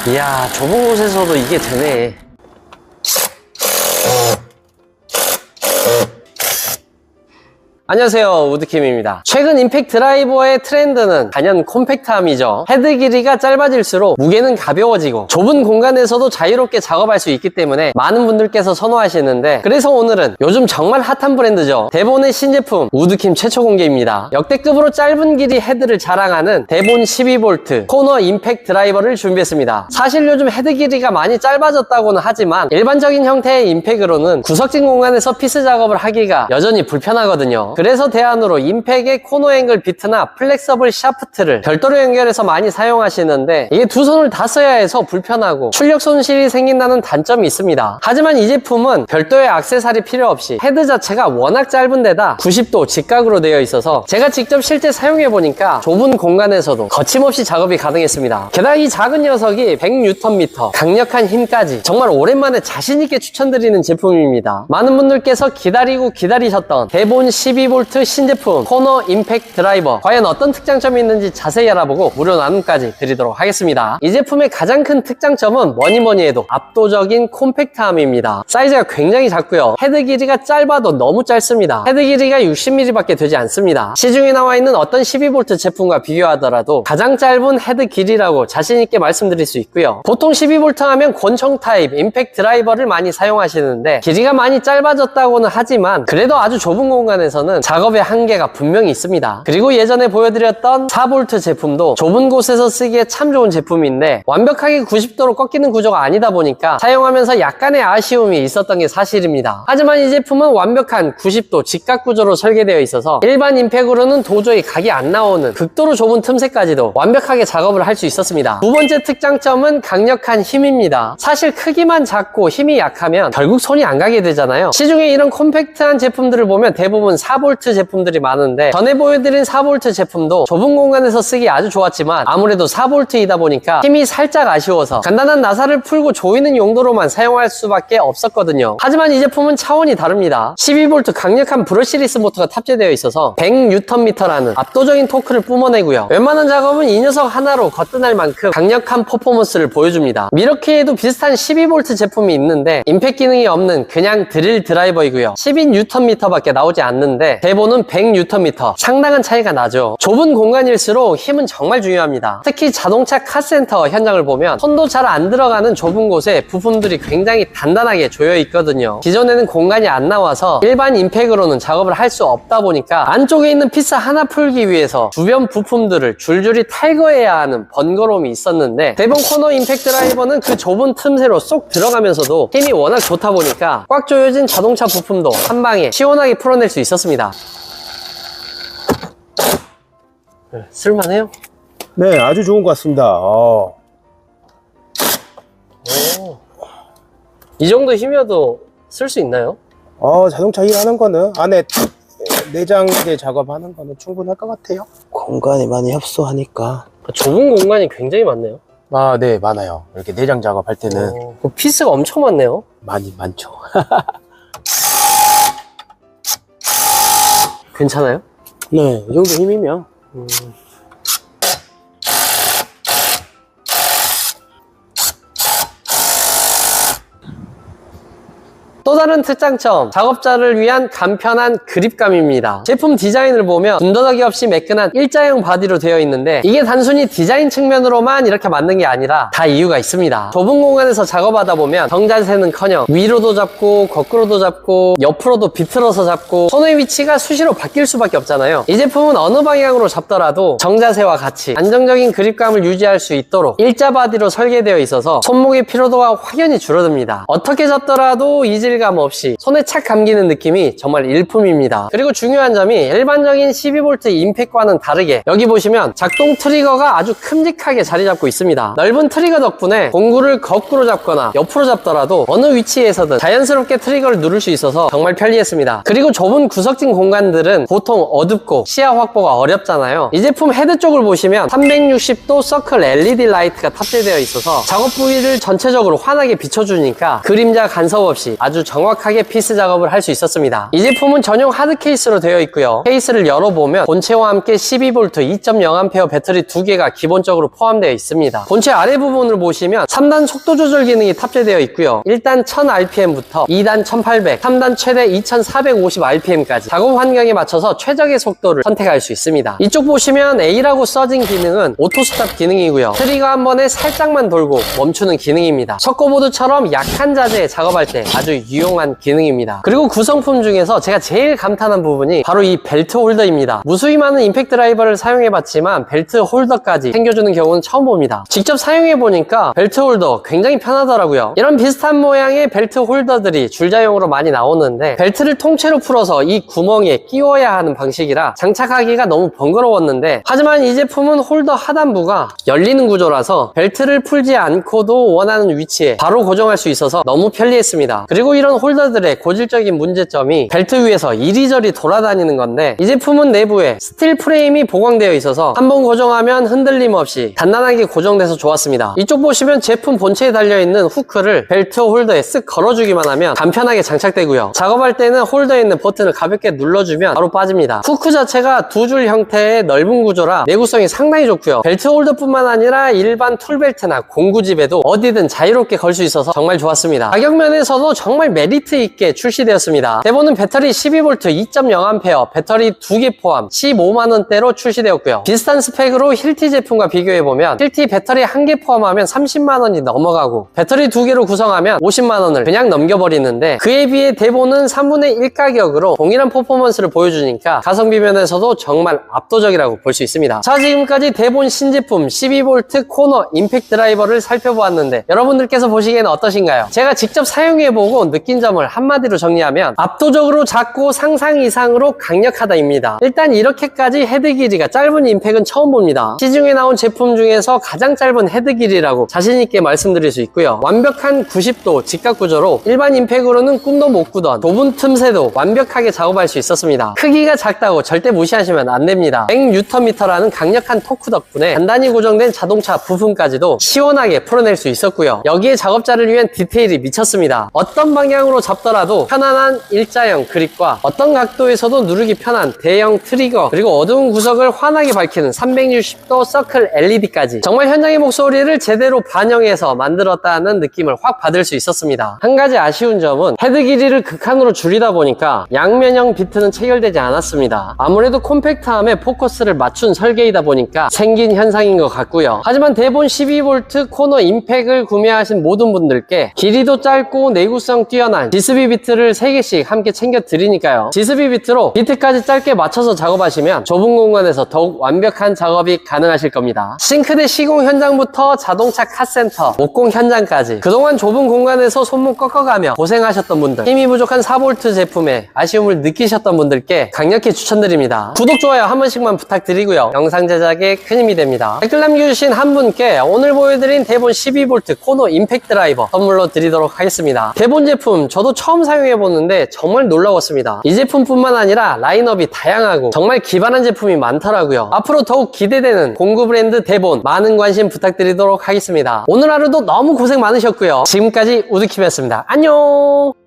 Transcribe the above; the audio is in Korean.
이야, 좁은 곳에서도 이게 되네. 안녕하세요, 우드킴입니다. 최근 임팩트 드라이버의 트렌드는 단연 콤팩트함이죠. 헤드 길이가 짧아질수록 무게는 가벼워지고 좁은 공간에서도 자유롭게 작업할 수 있기 때문에 많은 분들께서 선호하시는데, 그래서 오늘은 요즘 정말 핫한 브랜드죠. 대본의 신제품 우드킴 최초 공개입니다. 역대급으로 짧은 길이 헤드를 자랑하는 대본 12V 코너 임팩트 드라이버를 준비했습니다. 사실 요즘 헤드 길이가 많이 짧아졌다고는 하지만 일반적인 형태의 임팩으로는 구석진 공간에서 피스 작업을 하기가 여전히 불편하거든요. 그래서 대안으로 임팩의 코너 앵글 비트나 플렉서블 샤프트를 별도로 연결해서 많이 사용하시는데, 이게 두 손을 다 써야 해서 불편하고 출력 손실이 생긴다는 단점이 있습니다. 하지만 이 제품은 별도의 액세서리 필요 없이 헤드 자체가 워낙 짧은 데다 90도 직각으로 되어 있어서 제가 직접 실제 사용해보니까 좁은 공간에서도 거침없이 작업이 가능했습니다. 게다가 이 작은 녀석이 100Nm, 강력한 힘까지 정말 오랜만에 자신있게 추천드리는 제품입니다. 많은 분들께서 기다리셨던 대본 12V 신제품 코너 임팩트 드라이버, 과연 어떤 특장점이 있는지 자세히 알아보고 무료 나눔까지 드리도록 하겠습니다. 이 제품의 가장 큰 특장점은 뭐니 해도 압도적인 콤팩트함입니다. 사이즈가 굉장히 작고요, 헤드 길이가 짧아도 너무 짧습니다. 헤드 길이가 60mm 밖에 되지 않습니다. 시중에 나와 있는 어떤 12V 제품과 비교하더라도 가장 짧은 헤드 길이라고 자신있게 말씀드릴 수 있고요. 보통 12V 하면 권총 타입 임팩트 드라이버를 많이 사용하시는데, 길이가 많이 짧아졌다고는 하지만 그래도 아주 좁은 공간에서는 작업의 한계가 분명히 있습니다. 그리고 예전에 보여드렸던 4V 제품도 좁은 곳에서 쓰기에 참 좋은 제품인데, 완벽하게 90도로 꺾이는 구조가 아니다 보니까 사용하면서 약간의 아쉬움이 있었던 게 사실입니다. 하지만 이 제품은 완벽한 90도 직각 구조로 설계되어 있어서 일반 임팩으로는 도저히 각이 안 나오는 극도로 좁은 틈새까지도 완벽하게 작업을 할 수 있었습니다. 두 번째 특장점은 강력한 힘입니다. 사실 크기만 작고 힘이 약하면 결국 손이 안 가게 되잖아요. 시중에 이런 콤팩트한 제품들을 보면 대부분 4V 제품들이 많은데, 전에 보여드린 4V 제품도 좁은 공간에서 쓰기 아주 좋았지만 아무래도 4V이다 보니까 힘이 살짝 아쉬워서 간단한 나사를 풀고 조이는 용도로만 사용할 수밖에 없었거든요. 하지만 이 제품은 차원이 다릅니다. 12V 강력한 브러시리스 모터가 탑재되어 있어서 100Nm라는 압도적인 토크를 뿜어내고요, 웬만한 작업은 이 녀석 하나로 거뜬할 만큼 강력한 퍼포먼스를 보여줍니다. 미러키에도 비슷한 12V 제품이 있는데 임팩 기능이 없는 그냥 드릴 드라이버이고요, 12Nm 밖에 나오지 않는데 대본은 100Nm, 상당한 차이가 나죠. 좁은 공간일수록 힘은 정말 중요합니다. 특히 자동차 카센터 현장을 보면 손도 잘 안 들어가는 좁은 곳에 부품들이 굉장히 단단하게 조여 있거든요. 기존에는 공간이 안 나와서 일반 임팩으로는 작업을 할 수 없다 보니까 안쪽에 있는 피스 하나 풀기 위해서 주변 부품들을 줄줄이 탈거해야 하는 번거로움이 있었는데, 대본 코너 임팩트 드라이버는 그 좁은 틈새로 쏙 들어가면서도 힘이 워낙 좋다 보니까 꽉 조여진 자동차 부품도 한 방에 시원하게 풀어낼 수 있었습니다. 쓸만해요? 네, 아주 좋은 것 같습니다. 이 정도 힘이어도 쓸 수 있나요? 자동차 일하는 거는 안에 내장재 작업하는 거는 충분할 것 같아요. 공간이 많이 협소하니까. 좁은 공간이 굉장히 많네요. 네, 많아요. 이렇게 내장 작업할 때는 피스가 엄청 많네요. 많죠. 괜찮아요? 네, 이 정도 힘이면. 또 다른 특장점, 작업자를 위한 간편한 그립감입니다. 제품 디자인을 보면 군더더기 없이 매끈한 일자형 바디로 되어 있는데, 이게 단순히 디자인 측면으로만 이렇게 만든 게 아니라 다 이유가 있습니다. 좁은 공간에서 작업하다 보면 정자세는커녕 위로도 잡고 거꾸로도 잡고 옆으로도 비틀어서 잡고 손의 위치가 수시로 바뀔 수밖에 없잖아요. 이 제품은 어느 방향으로 잡더라도 정자세와 같이 안정적인 그립감을 유지할 수 있도록 일자 바디로 설계되어 있어서 손목의 피로도가 확연히 줄어듭니다. 어떻게 잡더라도 이질감 없이 손에 착 감기는 느낌이 정말 일품입니다. 그리고 중요한 점이 일반적인 12V 임팩과는 다르게 여기 보시면 작동 트리거가 아주 큼직하게 자리 잡고 있습니다. 넓은 트리거 덕분에 공구를 거꾸로 잡거나 옆으로 잡더라도 어느 위치에서든 자연스럽게 트리거를 누를 수 있어서 정말 편리했습니다. 그리고 좁은 구석진 공간들은 보통 어둡고 시야 확보가 어렵잖아요. 이 제품 헤드 쪽을 보시면 360도 서클 LED 라이트가 탑재되어 있어서 작업 부위를 전체적으로 환하게 비춰주니까 그림자 간섭 없이 아주 아주 정확하게 피스 작업을 할 수 있었습니다. 이 제품은 전용 하드 케이스로 되어 있고요. 케이스를 열어보면 본체와 함께 12V 2.0A 배터리 2개가 기본적으로 포함되어 있습니다. 본체 아래부분을 보시면 3단 속도 조절 기능이 탑재되어 있고요. 1단 1000rpm부터 2단 1800, 3단 최대 2450rpm까지 작업 환경에 맞춰서 최적의 속도를 선택할 수 있습니다. 이쪽 보시면 A라고 써진 기능은 오토 스탑 기능이고요. 트리거 한 번에 살짝만 돌고 멈추는 기능입니다. 섞어보드처럼 약한 자재에 작업할 때 아주 유용한 기능입니다. 그리고 구성품 중에서 제가 제일 감탄한 부분이 바로 이 벨트 홀더입니다. 무수히 많은 임팩트 드라이버를 사용해봤지만 벨트 홀더까지 챙겨주는 경우는 처음 봅니다. 직접 사용해보니까 벨트 홀더 굉장히 편하더라고요. 이런 비슷한 모양의 벨트 홀더들이 줄자용으로 많이 나오는데 벨트를 통째로 풀어서 이 구멍에 끼워야 하는 방식이라 장착하기가 너무 번거로웠는데, 하지만 이 제품은 홀더 하단부가 열리는 구조라서 벨트를 풀지 않고도 원하는 위치에 바로 고정할 수 있어서 너무 편리했습니다. 그리고 이런 홀더들의 고질적인 문제점이 벨트 위에서 이리저리 돌아다니는 건데, 이 제품은 내부에 스틸 프레임이 보강되어 있어서 한번 고정하면 흔들림 없이 단단하게 고정돼서 좋았습니다. 이쪽 보시면 제품 본체에 달려있는 후크를 벨트 홀더에 쓱 걸어주기만 하면 간편하게 장착되고요. 작업할 때는 홀더에 있는 버튼을 가볍게 눌러주면 바로 빠집니다. 후크 자체가 두 줄 형태의 넓은 구조라 내구성이 상당히 좋고요. 벨트 홀더뿐만 아니라 일반 툴벨트나 공구집에도 어디든 자유롭게 걸 수 있어서 정말 좋았습니다. 가격 면에서도 정말 메리트 있게 출시되었습니다. 대본은 배터리 12V 2.0A 배터리 2개 포함 15만원대로 출시되었고요. 비슷한 스펙으로 힐티 제품과 비교해보면 힐티 배터리 1개 포함하면 30만원이 넘어가고 배터리 2개로 구성하면 50만원을 그냥 넘겨버리는데, 그에 비해 대본은 3분의 1 가격으로 동일한 퍼포먼스를 보여주니까 가성비 면에서도 정말 압도적이라고 볼 수 있습니다. 자, 지금까지 대본 신제품 12V 코너 임팩트 드라이버를 살펴보았는데 여러분들께서 보시기에는 어떠신가요? 제가 직접 사용해보고 느낀 점을 한마디로 정리하면 압도적으로 작고 상상 이상으로 강력하다입니다. 일단 이렇게까지 헤드 길이가 짧은 임팩은 처음 봅니다. 시중에 나온 제품 중에서 가장 짧은 헤드 길이라고 자신있게 말씀드릴 수 있고요. 완벽한 90도 직각 구조로 일반 임팩으로는 꿈도 못 꾸던 좁은 틈새도 완벽하게 작업할 수 있었습니다. 크기가 작다고 절대 무시하시면 안 됩니다. 100Nm라는 강력한 토크 덕분에 단단히 고정된 자동차 부품까지도 시원하게 풀어낼 수 있었고요. 여기에 작업자를 위한 디테일이 미쳤습니다. 어떤 방향으로 잡더라도 편안한 일자형 그립과 어떤 각도에서도 누르기 편한 대형 트리거, 그리고 어두운 구석을 환하게 밝히는 360도 서클 LED까지 정말 현장의 목소리를 제대로 반영해서 만들었다는 느낌을 확 받을 수 있었습니다. 한 가지 아쉬운 점은 헤드 길이를 극한으로 줄이다 보니까 양면형 비트는 체결되지 않았습니다. 아무래도 콤팩트함에 포커스를 맞춘 설계이다 보니까 생긴 현상인 것 같고요. 하지만 대본 12V 코너 임팩을 구매하신 모든 분들께 길이도 짧고 내구성 뛰어난 지스비 비트를 3개씩 함께 챙겨 드리니까요. 지스비 비트로 비트까지 짧게 맞춰서 작업하시면 좁은 공간에서 더욱 완벽한 작업이 가능하실 겁니다. 싱크대 시공 현장부터 자동차 카센터, 목공 현장까지 그동안 좁은 공간에서 손목 꺾어가며 고생하셨던 분들, 힘이 부족한 4V 제품에 아쉬움을 느끼셨던 분들께 강력히 추천드립니다. 구독, 좋아요 한 번씩만 부탁드리고요. 영상 제작에 큰 힘이 됩니다. 댓글 남겨주신 한 분께 오늘 보여드린 대본 12V 코너 임팩트 드라이버 선물로 드리도록 하겠습니다. 대본 제품 저도 처음 사용해보는데 정말 놀라웠습니다. 이 제품뿐만 아니라 라인업이 다양하고 정말 기발한 제품이 많더라고요. 앞으로 더욱 기대되는 공구 브랜드 대본 많은 관심 부탁드리도록 하겠습니다. 오늘 하루도 너무 고생 많으셨고요. 지금까지 우드킴이었습니다. 안녕.